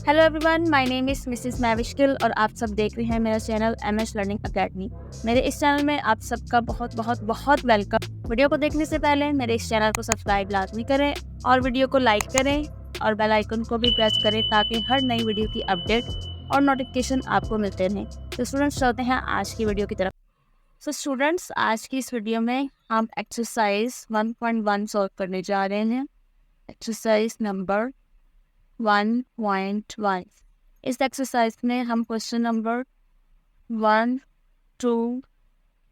Hello everyone, my name is Mrs Mavish Gill और आप सब देख रहे हैं मेरा चैनल एमएस लर्निंग अकेडमी। मेरे इस चैनल में आप सबका बहुत बहुत बहुत वेलकम। वीडियो को देखने से पहले मेरे इस चैनल को सब्सक्राइब लाजमी करें और वीडियो को लाइक करें और बेल आइकन को भी प्रेस करें ताकि हर नई वीडियो की अपडेट और नोटिफिकेशन आपको मिलते रहें। तो स्टूडेंट्स, चलते हैं आज की वीडियो की तरफ। सो स्टूडेंट्स, आज की इस वीडियो में हम एक्सरसाइज 1.1 सॉल्व करने जा रहे हैं। Exercise number 1.1। इस एक्सरसाइज में हम क्वेश्चन नंबर 1, 2,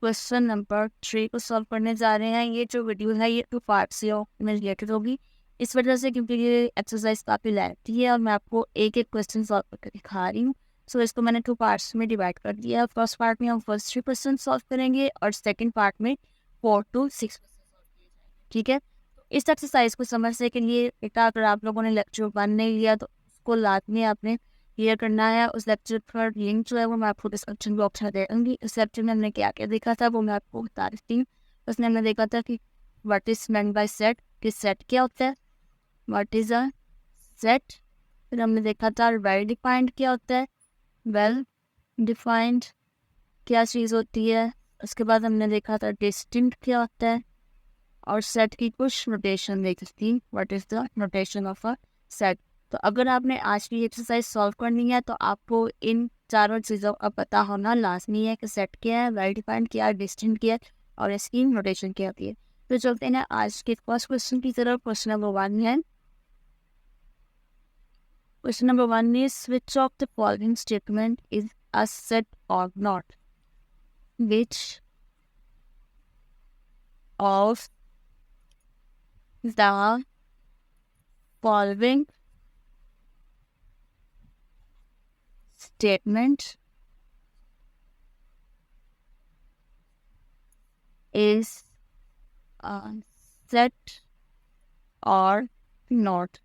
क्वेश्चन नंबर 3 को सॉल्व करने जा रहे हैं। ये जो वीडियो है ये 2 पार्ट से में रिलेटेड होगी, इस वजह से क्योंकि ये एक्सरसाइज काफ़ी लेंथी है और मैं आपको एक एक क्वेश्चन सॉल्व करके दिखा रही हूँ। सो इसको मैंने 2 पार्ट्स में डिवाइड कर दिया है। फर्स्ट पार्ट में हम फर्स्ट 3% सॉल्व करेंगे और सेकेंड पार्ट में 4 to 6। ठीक है, इस एक्सरसाइज को समझने के लिए बेटा अगर आप लोगों ने लेक्चर 1 नहीं लिया तो उसको लाजमी आपने क्लियर करना है। उस लेक्चर पर लिंक जो है वो मैं आपको डिस्क्रिप्शन बॉक्स में दे दूँगी। इस लेक्चर में हमने क्या क्या देखा था वो मैं आपको बता देती हूँ। उसमें हमने देखा था कि what is meant by set, कि सेट क्या होता है, व्हाट इज अ सेट। फिर हमने देखा था वेल डिफाइंड क्या होता है, वेल डिफाइंड क्या चीज़ होती है। उसके बाद हमने देखा था डिस्टिंक्ट क्या होता है और सेट की कुछ नोटेशन देखी थी, what is the notation of a set. तो अगर आपने आज की एक्सरसाइज सॉल्व करनी है तो आपको इन चारों चीज़ों का पता होना लाजमी है कि सेट क्या है, वेल डिफाइंड क्या है, डिस्टिंक्ट क्या है और इसकी नोटेशन क्या होती है। तो चलते हैं आज के फर्स्ट क्वेश्चन की तरफ। क्वेश्चन नंबर 1 है। Question number 1 is which of the following statement is a set और not. Which of the following statement is a set or not।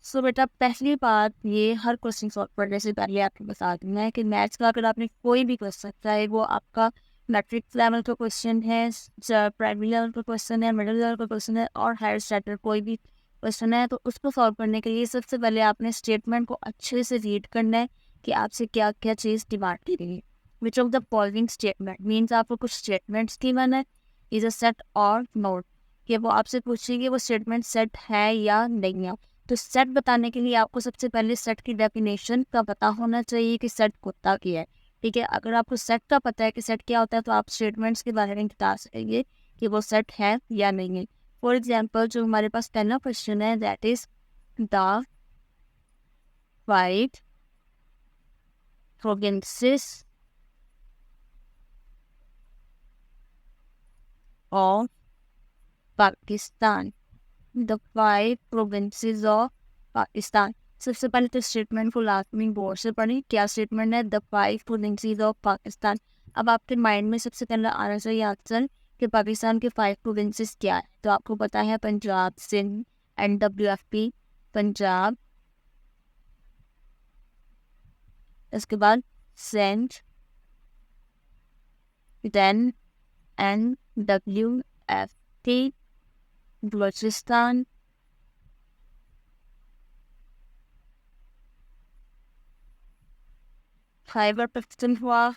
So बेटा पहली बात, ये हर क्वेश्चन सॉल्व करने से पहले आपको बता दूंगा है कि मैथ्स का अगर आपने कोई भी क्वेश्चन, चाहे वो आपका मैट्रिक्स लेवल का क्वेश्चन है, प्राइमरी लेवल का क्वेश्चन है, मिडिल लेवल का क्वेश्चन है और हायर स्टैंडर्ड कोई भी क्वेश्चन है, तो उसको सॉल्व करने के लिए सबसे पहले आपने स्टेटमेंट को अच्छे से रीड करना है कि आपसे क्या क्या चीज़ डिमांड की गई है। विच of the following statement means आपको कुछ स्टेटमेंट्स गिवन है, इज अ सेट और नोट, कि वो आपसे पूछेगी वो स्टेटमेंट सेट है या नहीं है। तो सेट बताने के लिए आपको सबसे पहले सेट की डेफिनेशन का पता होना चाहिए कि सेट होता क्या है। ठीक है, अगर आपको सेट का पता है कि सेट क्या होता है तो आप स्टेटमेंट्स के बारे में बता सकेंगे कि वो सेट है या नहीं है। फॉर एग्जाम्पल, जो हमारे पास पहला क्वेश्चन है that is the 5 provinces of Pakistan। The 5 provinces of Pakistan. सबसे पहले तो स्टेटमेंट को लाजमी गौर से पढ़ें। क्या स्टेटमेंट है? The 5 provinces of Pakistan. अब आपके माइंड में सबसे पहले आना चाहिए आंसर कि पाकिस्तान के 5 provinces क्या है। तो आपको पता है पंजाब, सिंध, NWFP, पंजाब, इसके बाद Sindh, then NWFP, Balochistan, Khyber Pakhtunkhwa,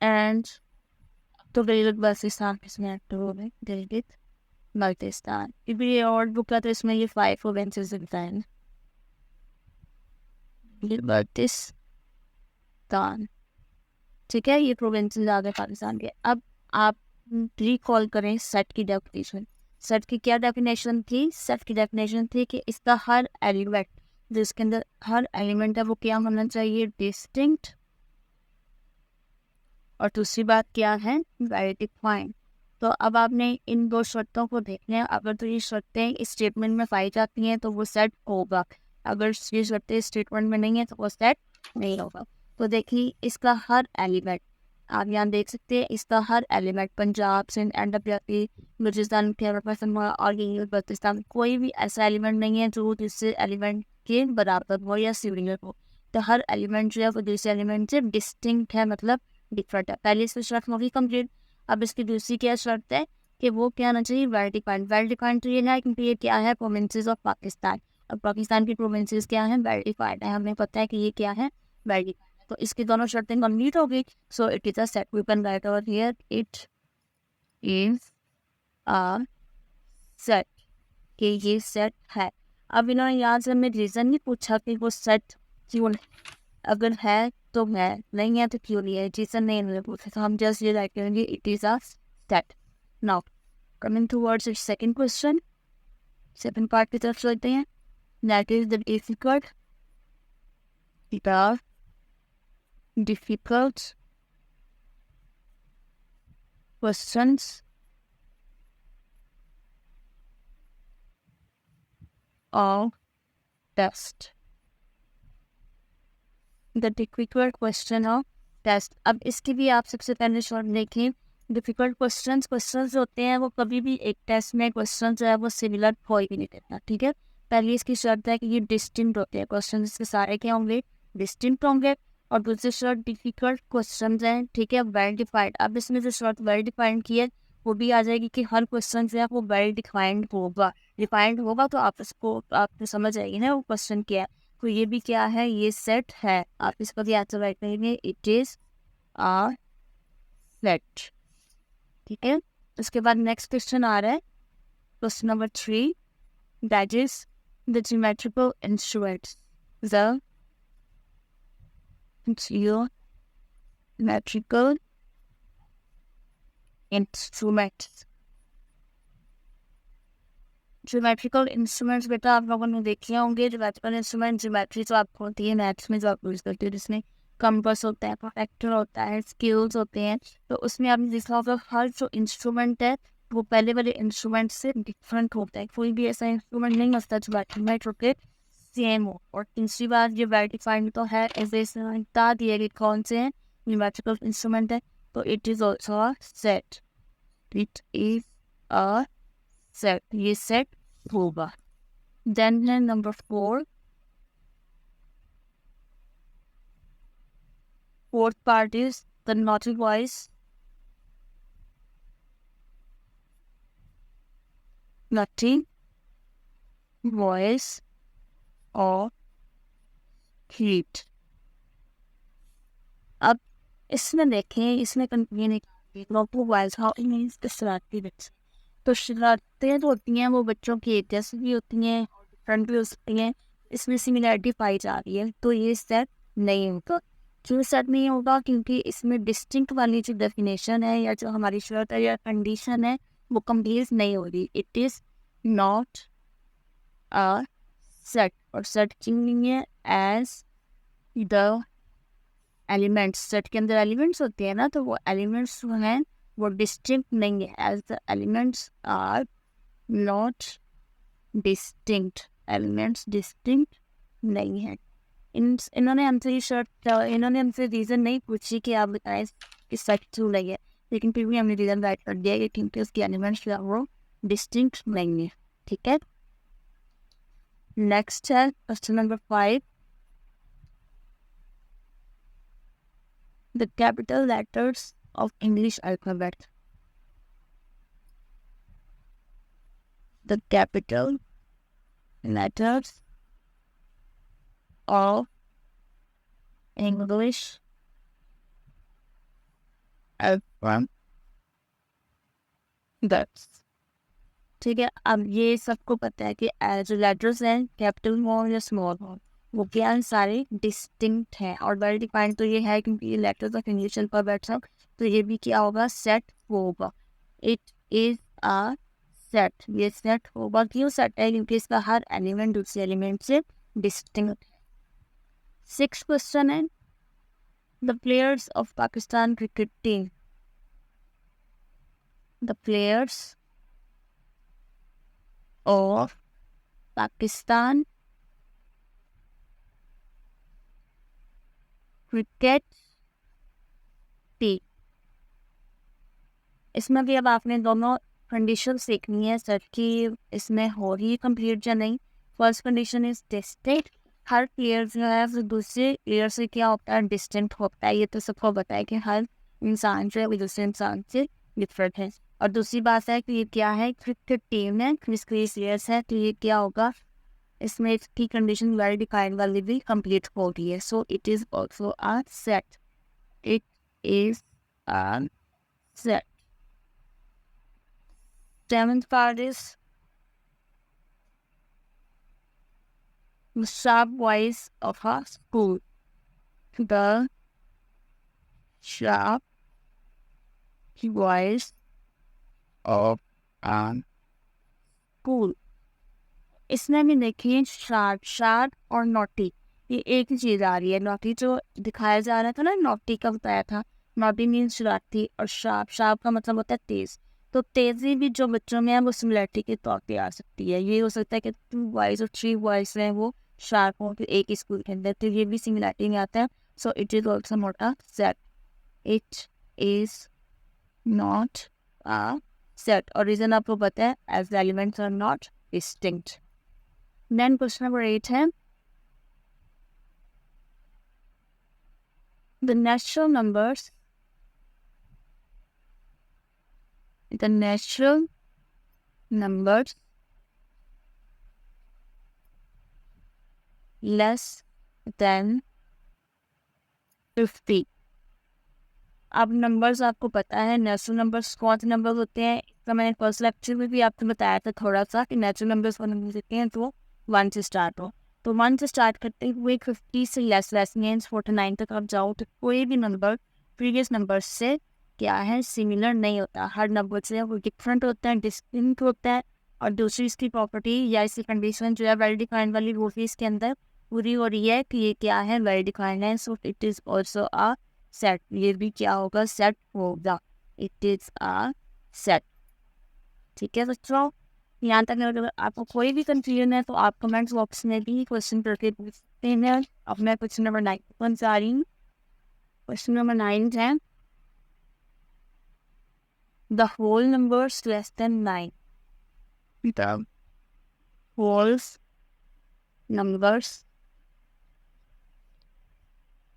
and तो गिलगित बाल्टिस्तान इसमें एक्टिव हो गए, गिलगित बाल्टिस्तान। ये और बुक है तो इसमें ये 5 प्रोविंसेस बताए, बाल्टिस्तान। ठीक है, ये प्रोविंसेस आ गए पाकिस्तान के। अब आप रिकॉल करें सेट की डेफिनेशन। सेट की क्या डेफिनेशन थी? सेट की डेफिनेशन थी कि इसका हर एलिमेंट, जिसके अंदर हर एलिमेंट है वो क्या होना चाहिए? डिस्टिंक्ट। और दूसरी बात क्या है? Well defined. तो अब आपने इन 2 शर्तों को देखना है। अगर तो ये शर्तें इस स्टेटमेंट में पाई जाती हैं तो वो सेट होगा, अगर ये शर्तें स्टेटमेंट में नहीं है तो वो सेट नहीं होगा। तो देखिए, इसका हर एलिमेंट, आप यहाँ देख सकते हैं, इसका हर एलिमेंट पंजाब, सिंध, NWFP, बलूचिस्तान, खैबर पख्तूनख्वा और गिलगित बाल्टिस्तान, कोई भी ऐसा एलिमेंट नहीं है जो दूसरे एलिमेंट के बराबर हो या सिमिलर हो। तो हर एलिमेंट जो है वो दूसरे एलिमेंट से डिस्टिंक्ट है, मतलब डिफरेंट है। पहले इसकी शर्त होगी कंप्लीट। अब इसकी दूसरी क्या शर्त है कि वो क्या होना चाहिए, वेल डिफाइंड। वेल डिफाइंड तो ये है क्योंकि ये क्या है, प्रोविंसेस ऑफ पाकिस्तान, और पाकिस्तान की प्रोविंसेस क्या है, वेल डिफाइंड है। हमें पता है कि ये क्या है, वेल डिफाइंड। तो इसकी दोनों शर्तें कंप्लीट हो गई। So it is a set. We can write over here it is a set, कि ये सेट है। अब इन्होंने यहाँ से हमें रीज़न नहीं पूछा कि वो सेट क्यों नहीं, अगर है तो है, नहीं है तो क्यों नहीं है, रीज़न नहीं इन्होंने पूछा। तो हम जस्ट ये राइट करेंगे it is a set. Now coming towards it second question, second part की तरफ चलते हैं। That is the difficult questions of test, the difficult question of test. अब इसकी भी आप सबसे पहले शॉर्ट देखें। डिफिकल्ट क्वेश्चंस होते हैं वो कभी भी एक टेस्ट में क्वेश्चन जो है वो सिमिलर हो ही नहीं देता, ठीक है। पहली इसकी शर्त है कि ये डिस्टिंक्ट होते हैं क्वेश्चन, इसके सारे क्या होंगे, डिस्टिंक्ट होंगे। और दूसरी शर्त डिफिकल्ट क्वेश्चन हैं, ठीक है, वेल डिफाइंड। अब इसमें जो शर्त वेल डिफाइंड की है वो भी आ जाएगी कि हर क्वेश्चन जो है वो वेल डिफाइंड होगा। डिफाइंड होगा तो आप इसको आपको समझ आएगी ना वो क्वेश्चन क्या है। तो ये भी क्या है, ये सेट है। आप इसका भी आंसर राइट करेंगे, इट इज आ सेट, ठीक है। उसके बाद नेक्स्ट क्वेश्चन आ रहा है, question number 3, that is the geometrical instruments, the geometrical instruments. Geometrical instruments बेटा आप लोगों ने देखे होंगे। ज्योमेट्रिकल इंस्ट्रूमेंट, ज्योमेट्री जो आपको होती है मैथ्स में जो आप यूज करते हो, जिसमें कंपास होता है, प्रोटेक्टर होता है, स्केल्स होते हैं। तो उसमें आपने देखा होगा हर जो इंस्ट्रूमेंट है वो पहले वाले इंस्ट्रूमेंट से डिफरेंट होता है। कोई भी ऐसा इंस्ट्रूमेंट नहीं होता ज्योमेट्री में जो कि सेम हो। और तीसरी बात ये वेरीफाइंड तो है, ऐसे बता दिए कि कौन से हैं ज्योमेट्रिकल इंस्ट्रूमेंट है। तो it is also a set, it is a set, ये सेट होगा। देन है number 4, fourth part is the naughty voice, naughty voice और हीट। अब इसमें देखें, इसमें confusion naughty voice how it means the शरारती बच्चे। तो शरारतें जो होती हैं वो बच्चों की एक जैसी भी होती हैं और डिफरेंट भी हो सकती हैं। इसमें सिमिलरिटी पाई जा रही है, तो ये सेट नहीं होगा। क्यों सेट नहीं होगा, क्योंकि इसमें डिस्टिंक्ट वाली जो डेफिनेशन है या जो हमारी शर्त है या कंडीशन है वो कंप्लीट नहीं हो रही। It is not a set. और सेट क्यों नहीं है, एज द एलिमेंट्स, सेट के अंदर एलिमेंट्स होते हैं ना, तो वो एलिमेंट्स जो हैं वो डिस्टिंक्ट नहीं है, as the elements are not distinct, elements distinct नहीं है। इन्होंने हमसे ये शर्त, इन्होंने हमसे रीज़न नहीं पूछी कि आप बताएं कि सच क्यों नहीं है, लेकिन फिर भी हमने रीज़न राइट कर दिया कि क्योंकि उसके एलिमेंट्स जो है वो डिस्टिंक्ट नहीं है, ठीक है। नेक्स्ट है question number 5, the capital letters of English alphabet, the capital letters of English alphabet, ठीक है। अब ये सबको पता है कि जो लेटर्स हैं कैपिटल हो या स्मॉल हो वो क्या है, सारे डिस्टिंक्ट हैं और वेल डिफाइंड तो ये है क्योंकि ये लेटर्स ऑफ इंग्लिश अल्फाबेट्स हैं। तो ये भी क्या होगा, सेट होगा। इट इज अ सेट, ये सेट होगा। क्यों सेट है, क्योंकि इसका हर एलिमेंट दूसरे एलिमेंट से डिस्टिंक्ट है। 6th क्वेश्चन है, the players of Pakistan cricket team, the players of Pakistan cricket team. इसमें भी अब आपने दोनों कंडीशन सीखनी है सर की इसमें हो रही है कंप्लीट या नहीं। First condition is distinct her player जो है वो दूसरे प्लेयर से क्या होता है, डिस्टेंट होता है। ये तो सबको पता है कि हर इंसान जो है वो दूसरे इंसान से डिफरेंट है। और दूसरी बात है कि ये क्या है, क्रिकेट टीम है, क्रिस प्लेयर्स है, तो ये क्या होगा, इसमें इसकी कंडीशन वेरी डिफाइंड वाली भी कंप्लीट हो गई है। So it is also a set, it is a set. Seventh part is the sharp voice of a school. The sharp voice of a school. इसमें भी देखिए शार्प, शार्प और naughty, ये एक ही चीज आ रही है। नोटी जो दिखाया जा रहा था ना, नोटी का बताया था, नोटी मीन्स शरारती, और शार्प, शार्प का मतलब होता है तेज। तो तेजी भी जो बच्चों में है वो सिमिलरिटी के तौर पे आ सकती है। ये हो सकता है कि 2 बॉयज और 3 बॉयज हैं वो शार्प हो, तो एक ही स्कूल के अंदर, तो ये भी सिमिलरिटी में आता है। So it is also not a set, it is not a set. और रीजन आपको पता है, as the elements are not distinct. Then question number 8 है, the natural numbers less than 50। अब नंबर्स आपको पता है नेचुरल नंबर्स कौन से नंबर होते हैं, इसका मैंने फर्स्ट लेक्चर में भी आपको बताया था थोड़ा सा कि नेचुरल नंबर्स कौन नंबर होते हैं, तो 1 से स्टार्ट हो। तो 1 से स्टार्ट करते हुए 50 से लेस मीन्स 49 तक आप जाओ, तो कोई भी नंबर प्रीवियस नंबर से क्या है, सिमिलर नहीं होता। हर नंबर से वो डिफरेंट होता है, डिस्टिंक्ट होता है। और दूसरी इसकी प्रॉपर्टी या इसकी कंडीशन जो है वेल डिफाइंड वाली, वो भी इसके अंदर पूरी हो रही है कि ये क्या है, वेल डिफाइंड है। So it is also a set, ये भी क्या होगा, सेट होगा, इट इज अ सेट। ठीक है बच्चों, यहाँ तक अगर आपको कोई भी कंफ्यूजन है तो आप कमेंट्स बॉक्स में भी क्वेश्चन करके पूछ सकते हैं। अब मैं क्वेश्चन नंबर 9 पर जा रही हूँ। क्वेश्चन नंबर 9 है, the whole numbers less than 9, the whole numbers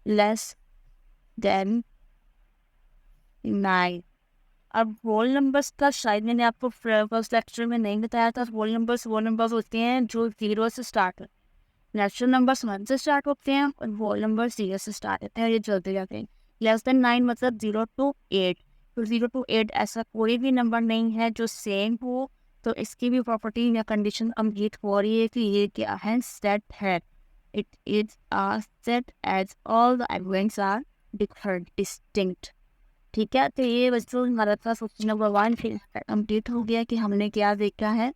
less than 9। अब होल नंबर्स का शायद मैंने आपको फर्स्ट लेक्चर में नहीं बताया था। होल नंबर्स वो नंबर्स होते हैं जो 0 से स्टार्ट होते हैं। नेचुरल नंबर्स 1 से स्टार्ट होते हैं और होल नंबर्स 0 से स्टार्ट होते हैं, ये चलते जाते हैं। लेस देन 9 मतलब 0 to 8। तो 0 to 8 ऐसा कोई भी नंबर नहीं है जो सेम हो। तो इसकी भी प्रॉपर्टी या कंडीशन कंप्लीट हो रही है कि ये क्या है, सेट है। It is a set as all the elements are different, distinct. ठीक है, तो ये बच्चों हमारा था क्वेश्चन नंबर 1 फिर कंप्लीट हो गया कि हमने क्या देखा है।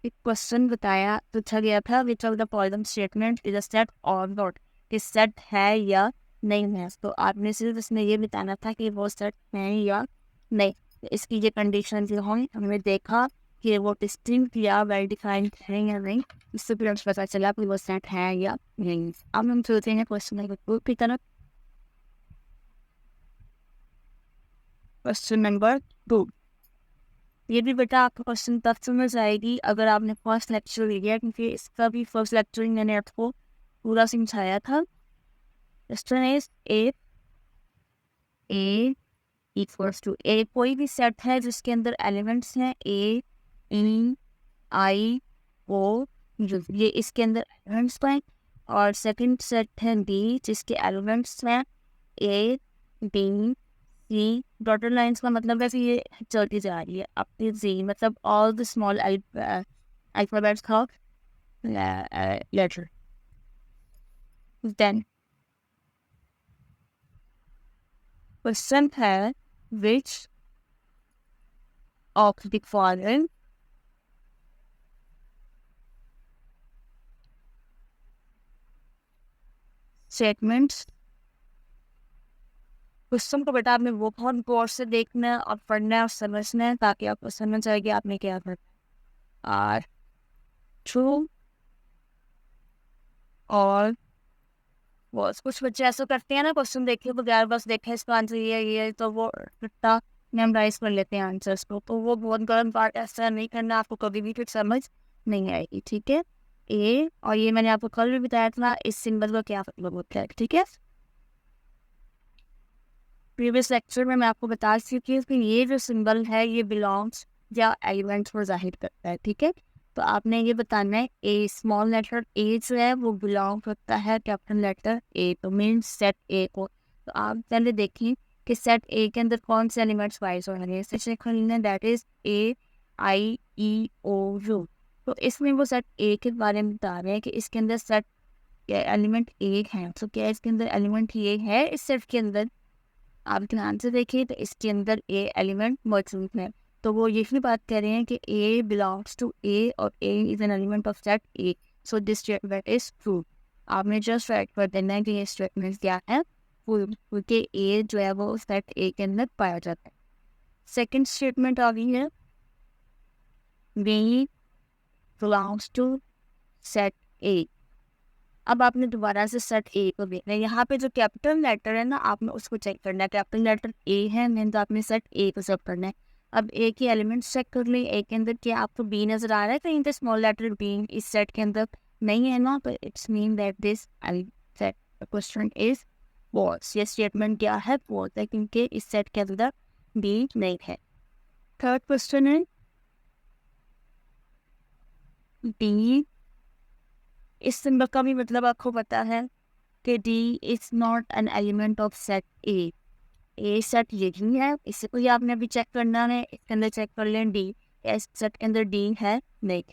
एक क्वेश्चन बताया, पूछा गया था विच of the following statement is a set और नॉट, कि सेट है या नहीं है। तो आपने सिर्फ इसमें ये बताना था कि वो सेट है या नहीं। तो इसकी ये कंडीशन जो है हमने देखा कि वो डिस्टिंक्ट या वेल डिफाइंड है या नहीं, इससे फिर हमें पता चला कि वो सेट है या नहीं। अब हम चलते हैं क्वेश्चन नंबर 2 की तरफ। क्वेश्चन नंबर 2, ये भी बेटा आपको क्वेश्चन तब समझ आएगी अगर आपने फर्स्ट लेक्चर लिया, क्योंकि इसका भी फर्स्ट लेक्चर ही मैंने आपको पूरा समझाया था। Question is A equals to A, कोई भी सेट है जिसके अंदर एलिमेंट्स हैं ए, ई, आई, ओ, ये इसके अंदर एलिमेंट्स हैं। और सेकंड सेट है बी जिसके एलिमेंट्स हैं A, B, C. Dotted lines का मतलब है कि ये चलती जा रही है अपनी जी, मतलब ऑल द स्मॉल alphabets का letter। Then question है, which of the following statements, question को बेटा आपने वो बहुत गौर से देखना है और पढ़ना है और समझना है ताकि आपको समझ आए कि आपने क्या करना है। आर ट्रू और बस कुछ बच्चे ऐसा करते हैं ना, क्वेश्चन देखे बगैर बस देखे इसका आंसर ये है तो वो रट्टा मेमोराइज कर लेते हैं आंसर्स को। तो वो बहुत गलत बात, ऐसा नहीं करना, आपको कभी भी कुछ समझ नहीं आएगी। ठीक है, ए, और ये मैंने आपको कल भी बताया था इस सिंबल का क्या मतलब होता है, ठीक है। प्रीवियस लेक्चर में मैं आपको बता चुकी हूँ कि ये जो सिंबल है ये बिलोंग्स या एलिमेंट्स को जाहिर करता है, ठीक है। तो आपने ये बताना है ए, स्मॉल लेटर ए जो है वो बिलोंग करता है कैपिटल लेटर ए, तो मीन्स सेट ए को। तो आप पहले देखें कि सेट ए के अंदर कौन से एलिमेंट्स वाइज हो रहे हैं, चेक कर लेना, that is A I E O U. तो इसमें वो सेट ए के बारे में बता रहे हैं कि इसके अंदर सेट एलिमेंट ए है। तो क्या इसके अंदर एलिमेंट ये है इस सेट के अंदर? आप ध्यान से देखिए तो इसके अंदर ए एलिमेंट मौजूद है। तो वो यही बात कर रहे हैं कि ए बिलोंग्स टू ए और A is an element of set A, so this statement is true. आपने जस्ट राइट कर देना है कि ये स्टेटमेंट क्या है, क्योंकि ए जो है वो सेट ए के अंदर पाया जाता है। सेकंड स्टेटमेंट आ गई है B belongs to set A. अब आपने दोबारा से सेट ए को देखना है, यहाँ पे जो कैपिटल लेटर है ना आपने उसको चेक करना है। कैपिटल लेटर ए है मीन, तो आपने सेट ए को चेक करना है। अब ए के एलिमेंट्स चेक कर ले, ए के अंदर क्या आपको बी नजर आ रहा है कहीं पे? स्मॉल लेटर बी इस सेट के अंदर नहीं है ना, तो it's mean that this set question is false. ये स्टेटमेंट क्या है? फॉल्स है, क्योंकि इस सेट के अंदर बी नहीं है। थर्ड क्वेश्चन है डी, इस सिंबल का भी मतलब आपको पता है कि D is not an element of set A. A set यही है, इसे को ही आपने अभी चेक करना है। इसके अंदर चेक कर लें डी, इस सेट के अंदर डी है नहीं।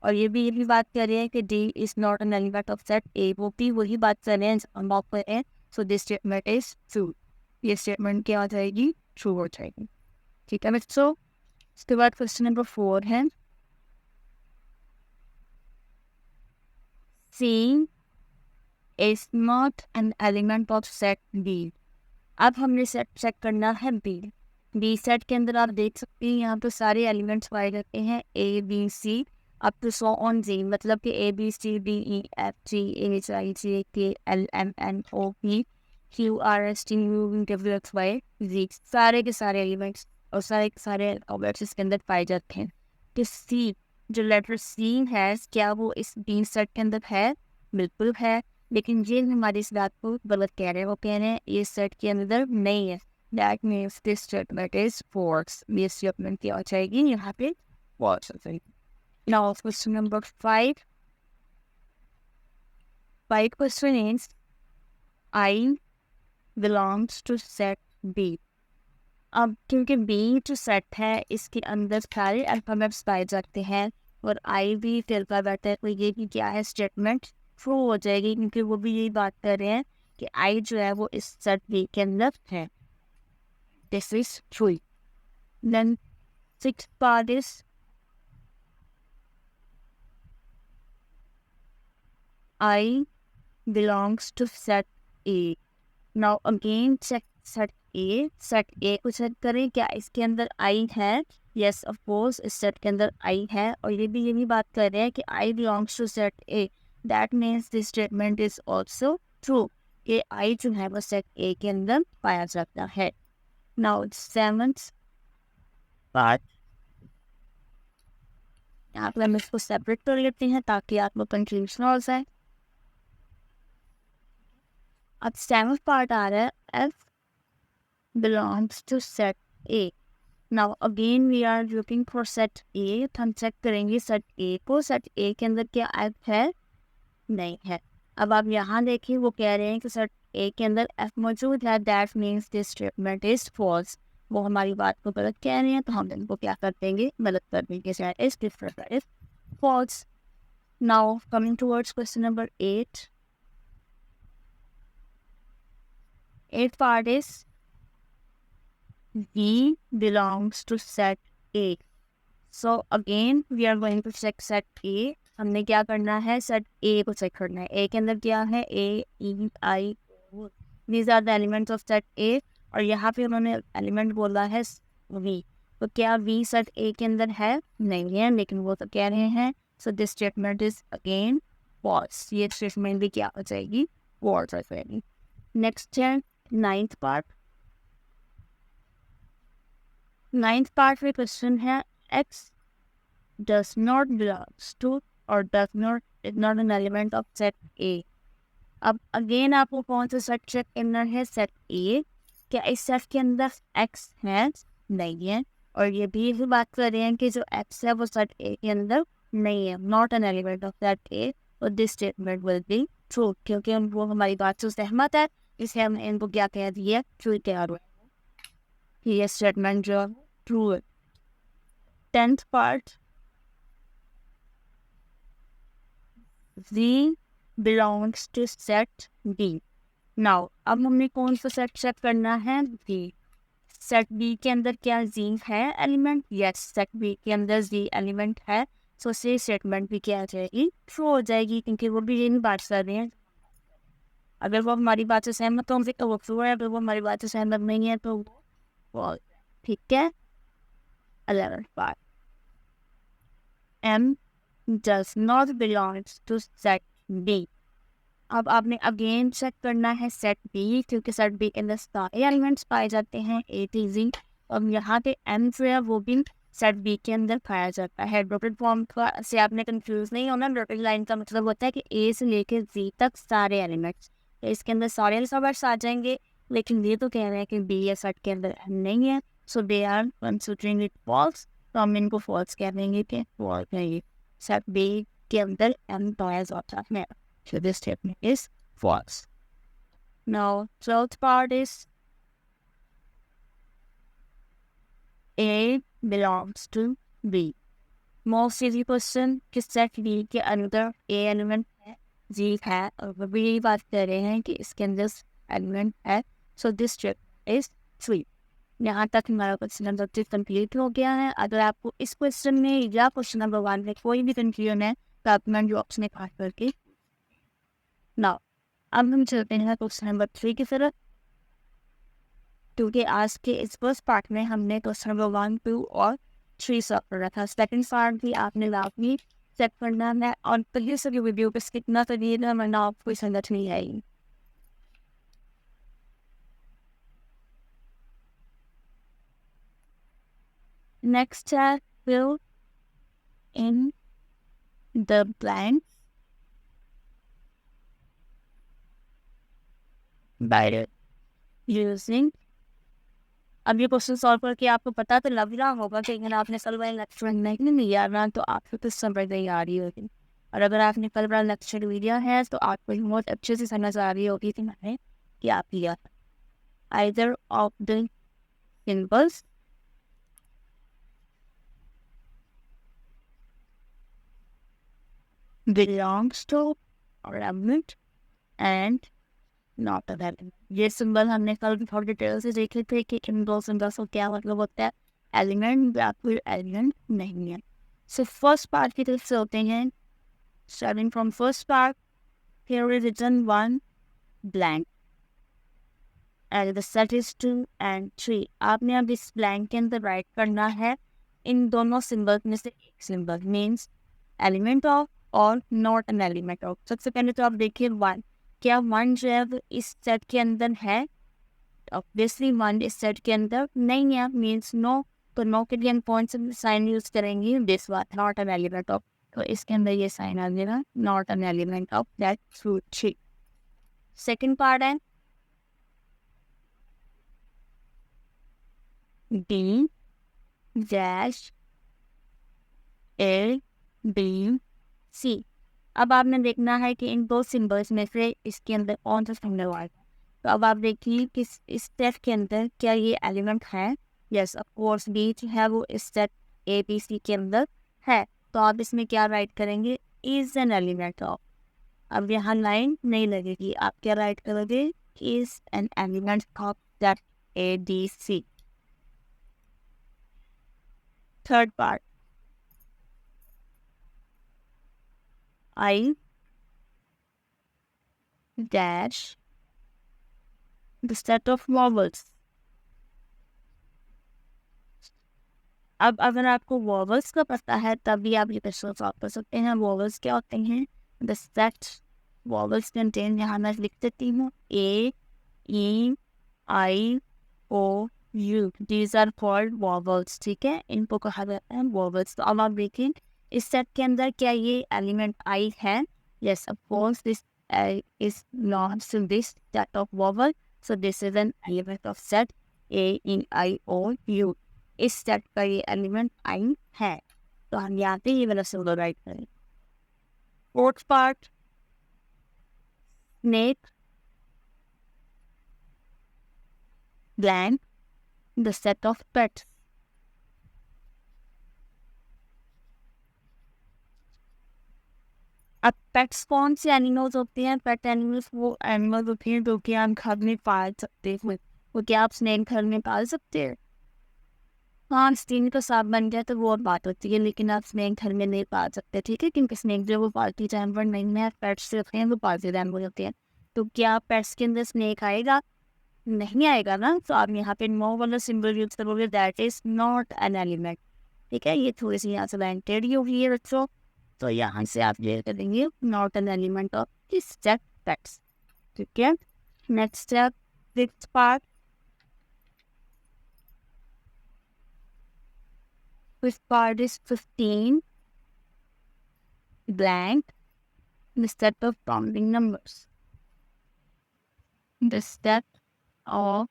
और ये भी बात कर रहे हैं कि D is not an element of set ए, वो भी वही बात कर रहे हैं हम बात कर रहे हैं। सो दिस स्टेटमेंट इज ट्रू। ये स्टेटमेंट क्या हो जाएगी? ट्रू हो जाएगी, ठीक है बच्चों। इसके बाद क्वेश्चन नंबर 4 है C is not an element of set B। अब हमने सेट चेक करना है बी सेट के अंदर आप देख सकते हैं यहाँ पे सारे एलिमेंट्स पाए जाते हैं A B C up to so on Z, मतलब कि A B C D E F G H I J K L M N O P Q R S T U W X Y Z, सारे के सारे elements और सारे के सारे objects इसके अंदर पाए जाते हैं। तो सी, जो लेटर सी है, क्या वो इस बी सेट के अंदर है? बिल्कुल है, लेकिन ये हमारी इस बात को गलत कह रहे हैं। वो कह रहे हैं ये सेट के अंदर नहीं है, that means this statement is false. ये स्टेटमेंट क्या हो जाएगी? यहाँ पे फॉल्स हो जाएगी। Now question number 5 question is I belongs to set B. अब क्योंकि बी जो सेट है इसके अंदर सारे अल्फाबेट्स पाए जाते हैं और आई भी फिल कर बैठा है, तो ये भी क्या है? स्टेटमेंट ट्रू हो जाएगी, क्योंकि वो भी यही बात कर रहे हैं कि आई जो है वो इस सेट बी के अंदर है। This is true. Then 6th part is I belongs to set A. Now again check set A को चेक करें, क्या इसके अंदर आई है? यस ऑफ कोर्स इस सेट के अंदर आई है, और ये भी बात कर रहे हैं कि I belongs to set A, that means this statement is also true कि आई जो है वो सेट ए के अंदर पाया जाता है। नाउ 7th पार्ट, यहाँ पर हम इसको सेपरेट कर लेते हैं ताकि आपको कंफ्यूजन हो जाए। अब 7th पार्ट आ रहा है F belongs to set A। Now again we are looking for set A, तो हम चेक करेंगे set A को। set A के अंदर क्या F है? नहीं है। अब आप यहाँ देखिए वो कह रहे हैं कि set A के अंदर F मौजूद है, that means this statement is false। वो हमारी बात को गलत कह रहे हैं, तो हम इनको क्या कर देंगे? गलत कर देंगे। That is different, that is false। Now coming towards question number 8 part is B belongs to set A। So again we are going to check set A। हमने क्या करना है? set A को चेक करना है। A के अंदर क्या है? A E I O, these are the elements of set A। और यहाँ पे उन्होंने एलिमेंट बोला है V, तो क्या V set A के अंदर है? नहीं है, लेकिन वो तो कह रहे हैं। So this statement is again false। ये स्टेटमेंट भी क्या हो जाएगी? false हो जाएगी। नेक्स्ट है 9th पार्ट। 9th पार्ट में क्वेश्चन है X does not belongs to or does not is not an element of set A. अब अगेन आपको कौन सा सेट चेक करना है, सेट ए। क्या इस सेट के अंदर एक्स है? नहीं है। और ये भी बात कर रहे हैं कि जो एक्स है वो सेट ए के अंदर नहीं है, not an element of set A. और this statement will be true, क्योंकि वो हमारी बात से सहमत है, इसलिए हमने इनको क्या कह दिया, ट्रू कह रहे हैं। ये स्टेटमेंट जो ट्रू है। 10th part, V belongs to set B. Now, अब हमें कौन सा सेट चेक करना है, V। सेट बी के अंदर क्या जी है एलिमेंट? यस, सेट बी के अंदर जी एलिमेंट है। सो से स्टेटमेंट भी क्या आ जाएगी, ट्रू हो जाएगी, क्योंकि वो भी यही बात कर रहे हैं। अगर वो हमारी बात से सहमत होंगे तो वो ट्रू है, अगर वो हमारी बात से सहमत नहीं है तो वो ठीक है। 11th part, M does not belong to set B। अब आपने अगेन चेक करना है सेट बी, क्योंकि सेट बी के अंदर सारे एलिमेंट्स पाए जाते हैं ए टू जी। अब यहाँ पे एम जो है वो भी सेट बी के अंदर पाया जाता है। डॉटेड फॉर्म का से आपने कंफ्यूज नहीं होना। डॉटेड लाइन का मतलब होता है कि ए से लेकर जी तक सारे एलिमेंट्स, तो इसके अंदर सारे अल्फाबेट्स आ जाएंगे। लेकिन ये तो कह रहे हैं कि बी या सेट के अंदर नहीं है, so they are considering it false, तो हम इनको फॉल्स कह देंगे कि फॉल्स है, ये सेट बी के अंदर एम पाया जाता है। So this statement is false. Now, 12th part is A belongs to B. Most easy question कि सेट B के अंदर A एलिमेंट है, G है, और वो भी यही बात कर रहे हैं कि इसके अंदर एलिमेंट है। So this statement is true. यहाँ तक हमारा क्वेश्चन नंबर 2 कंप्लीट हो गया है। अगर आपको इस क्वेश्चन में या क्वेश्चन नंबर 1 में कोई भी कंफ्यूजन है तो आप कमेंट बॉक्स में खास करके नाउ। अब हम चलते हैं क्वेश्चन नंबर 3 की तरफ, क्योंकि आज के इस फर्स्ट पार्ट में हमने क्वेश्चन नंबर 1, 2 और 3 सॉल्व कर रहा था। सेकंड पार्ट भी आपने लाजमी चेक करना है, और पहले से वीडियो पे स्किप ना करिएगा वरना आपको समझ नहीं आएगी। नेक्स्ट है fill in the blanks by using। अब ये क्वेश्चन सॉल्व करके आपको पता तो लग रहा होगा कि अगर आपने कल वाला लेक्चर नहीं लिया ना तो आपको तो समझ नहीं आ रही होगी, और अगर आपने कल वाला लेक्चर लिया है तो आपको बहुत अच्छे से समझ आ रही होगी कि मैंने क्या किया। either of the symbols belongs to or element and not a element. ये सिंबल हमने कल बहुत डिटेल से देखे थे कि इन दो सिंबल्स को क्या मतलब होता है, एलिमेंट या फिर एलिमेंट नहीं है। सो फर्स्ट पार्ट की तरफ से होते हैं। Starting from first part, here is written 1 blank and the set is 2 and 3। आपने अब इस ब्लैंक के अंदर राइट करना है इन दोनों सिंबल्स में से एक सिंबल, मीन्स एलिमेंट ऑफ और नॉट एन एलिमेंट ऑफ। सबसे पहले तो आप देखिए 1, क्या 1 जो है वो इस सेट के अंदर है? ऑब्वियसली 1 इस सेट के अंदर नहीं है, मीन्स नो। तो नो के लिए हम कौन सा साइन यूज करेंगे, this one, not an element of. तो इसके अंदर ये साइन आ जाएगा, not an element of that fruit tree. Second part है D dash A B C. अब आपने देखना है कि इन दो सिंबल्स में से इसके अंदर कौन सा सिंबल आएगा। तो अब आप देखिए कि इस सेट के अंदर क्या ये एलिमेंट है? यस, ऑफ कोर्स बी जो है वो इस सेट ए बी सी के अंदर है। तो आप इसमें क्या राइट करेंगे, इज एन एलिमेंट ऑफ। अब यहाँ लाइन नहीं लगेगी, आप क्या राइट करोगे, is an element of that A D C. Third part, I dash the set of vowels। अब अगर आपको वॉवल्स का पता है तभी आप ये क्वेश्चन सॉल्व कर सकते हैं। वॉवल्स क्या होते हैं, द सेट वॉवल्स कंटेन, यहाँ मैं लिख देती हूँ A E I O U, these are called vowels. ठीक है, इनको कहा जाता है वॉवल्स। तो अब आप देखिए इस सेट के अंदर क्या ये एलिमेंट आई है? Yes, of course, this is belongs to this set of vowel. So this is an element of set A E I O U. इस सेट का ये एलिमेंट आई है, तो हम यहाँ पे ये वाला सिंबल राइट करें. Fourth part, snake, blank, the set of pets. अब पेट्स कौन से एनिमल्स होते हैं? पेट एनिमल्स वो एनिमल्स होते हैं जो कि आप घर में पाल सकते हैं. वो क्या आप स्नेक घर में पाल सकते हैं? हाँ, स्टील का सांप बन गया तो वो और बात होती है, लेकिन आप स्नेक घर में नहीं पाल सकते, ठीक है, क्योंकि स्नेक जो वो पालतू जानवर नहीं है, पेट्स रखते हैं वो पालतू जानवर होते हैं. तो क्या पेट्स के अंदर स्नेक आएगा? नहीं आएगा ना. तो आप यहाँ पे नो वाला सिंबल यूज करोगे, that is not an element. ठीक है, ये थोड़ी सी यहाँ से लाइन टेढ़ी हो गई है बच्चों. तो यहाँ से आप ये करेंगे not an element of this set pets. ठीक है, next step, sixth part. This part is 15 blank, the set of rounding numbers. The set of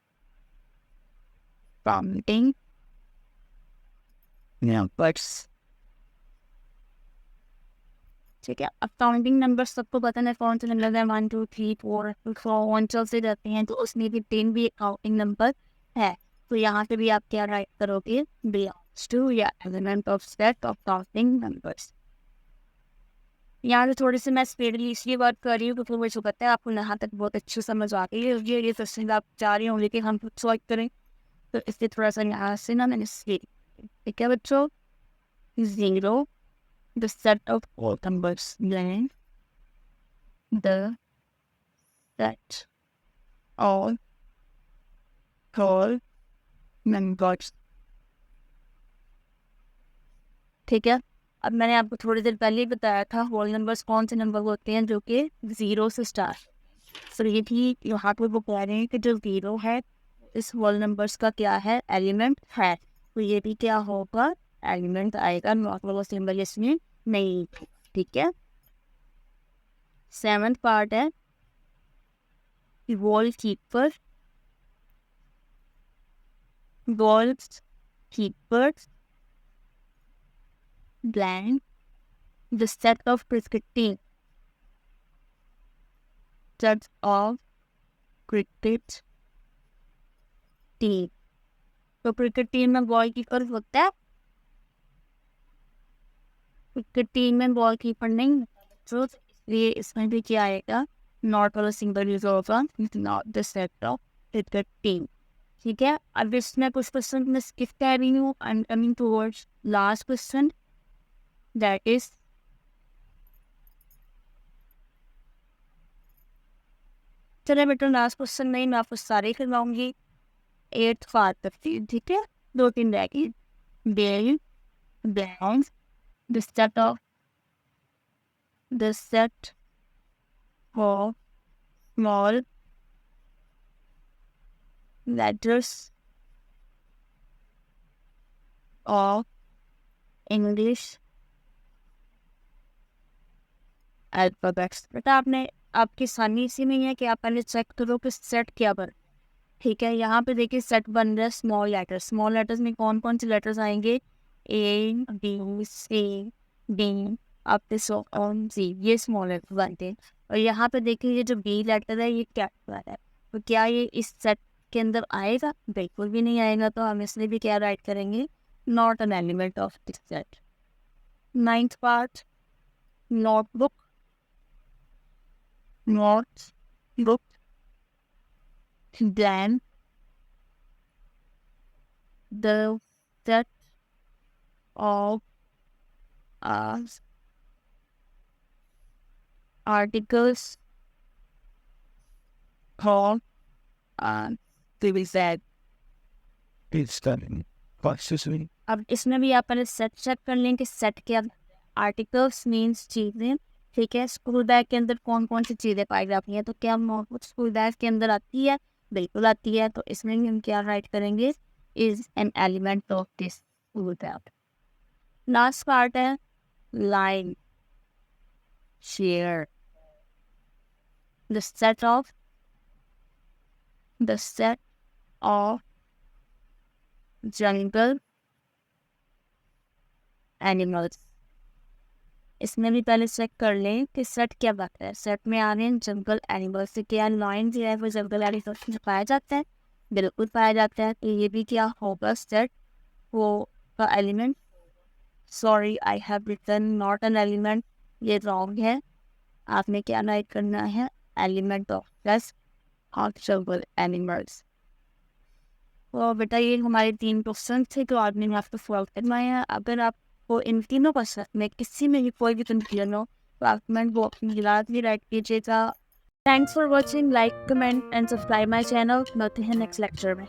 rounding numbers. ठीक है, अब काउंटिंग नंबर सबको पता है कौन से नंबर है, 1 2 3 4 1 चलते रहते हैं, तो उसमें भी 10 भी एक काउंटिंग नंबर है. तो यहाँ पे भी आप क्या राइट करोगे? बिलोंग्स टू या element of set of counting numbers. यहाँ से थोड़ी सी मैं स्पीडली इसलिए बात कर रही हूँ क्योंकि मुझे पता है आपको यहाँ तक बहुत अच्छी समझ आ गई है. ये क्वेश्चन आप चाह रही होंगे कि हम खुद सॉल्व करें, तो इसलिए थोड़ा सा यहाँ से ना मैंने स्पीड. ठीक है बच्चों, 0, the set of all numbers, blank, the set of whole numbers. ठीक है, अब मैंने आपको थोड़ी देर पहले ही बताया था होल नंबर्स कौन से नंबर होते हैं जो कि 0 से स्टार्ट. सो ये भी यहाँ पे वो कह रहे हैं कि जो 0 है इस होल नंबर्स का क्या है? एलिमेंट है. तो ये भी क्या होगा? एलिमेंट आएगा, नॉट वाला सिंबल इसमें नहीं. ठीक है, सेवंथ पार्ट है wall keeper. Wall keeper blank, the set of cricket set of cricket team. तो क्रिकेट टीम में बॉल कीपर होता है? क्रिकेट टीम में बॉल कीपर नहीं होता, तो इसलिए इसमें भी क्या आएगा? नॉट वाला सिंबल यूज होगा, not the set of cricket team. ठीक है, अब इसमें कुछ क्वेश्चन मैं स्किप कर रही हूँ. I am coming towards last question, that is चलिए बेटा लास्ट क्वेश्चन नहीं, मैं आपको सारे करवाऊंगी. 8th पार्ट तक. ठीक है, 2-3 रह गई. बेल blank, the set of small letters of English alphabets. बेटा आपने आपकी आसानी इसी में है कि आप पहले चेक करो कि सेट क्या बन. ठीक है, यहाँ पे देखिए सेट बन रहा है स्मॉल लेटर्स. स्मॉल लेटर्स में कौन कौन से लेटर्स आएंगे? A B C D up to on Z, ये स्मॉल लेटर बनते हैं. और यहाँ पे देखिए ये जो B लेटर है ये कैपिटल है. तो क्या ये इस सेट के अंदर आएगा? बिल्कुल भी नहीं आएगा. तो हम इसमें भी क्या राइट करेंगे? Not an element of this set. 9th part, notebook. Notebook then the set of articles called set. अब इसमें भी आप पहले सेट चेक कर लें कि सेट क्या. आर्टिकल्स मीन्स चीज़ें. ठीक है, स्कूल बैग के अंदर कौन कौन सी चीज़ें पाई जाती हैं? तो क्या नोटबुक स्कूल बैग के अंदर आती है? बिल्कुल आती है. तो इसमें भी हम क्या राइट करेंगे? Is an element of this school bag. Last part है line share. the set of jungle animals. इसमें भी पहले चेक कर लें कि सेट क्या बात है. सेट में आ रहे हैं जंगल एनिमल्स. क्या लायन जो है वो जंगल एनिमल्स में पाया जाता है? बिल्कुल पाया जाता है. तो ये भी क्या होगा? सेट वो का element. Sorry, I have written not an element. ये रॉन्ग है. आपने क्या राइट करना है? Element of plus of jungle animals. तो बेटा ये हमारे 3 क्वेश्चन थे तो आपने आपको सॉल्व करवाए हैं. अगर आपको इन तीनों क्वेश्चन में किसी में भी कोई भी कंफ्यूजन हो तो आप कमेंट बॉक्स में लाजमी राइट कीजिएगा. Thanks for watching. Like, comment and subscribe my channel. मिलते हैं नेक्स्ट लेक्चर में.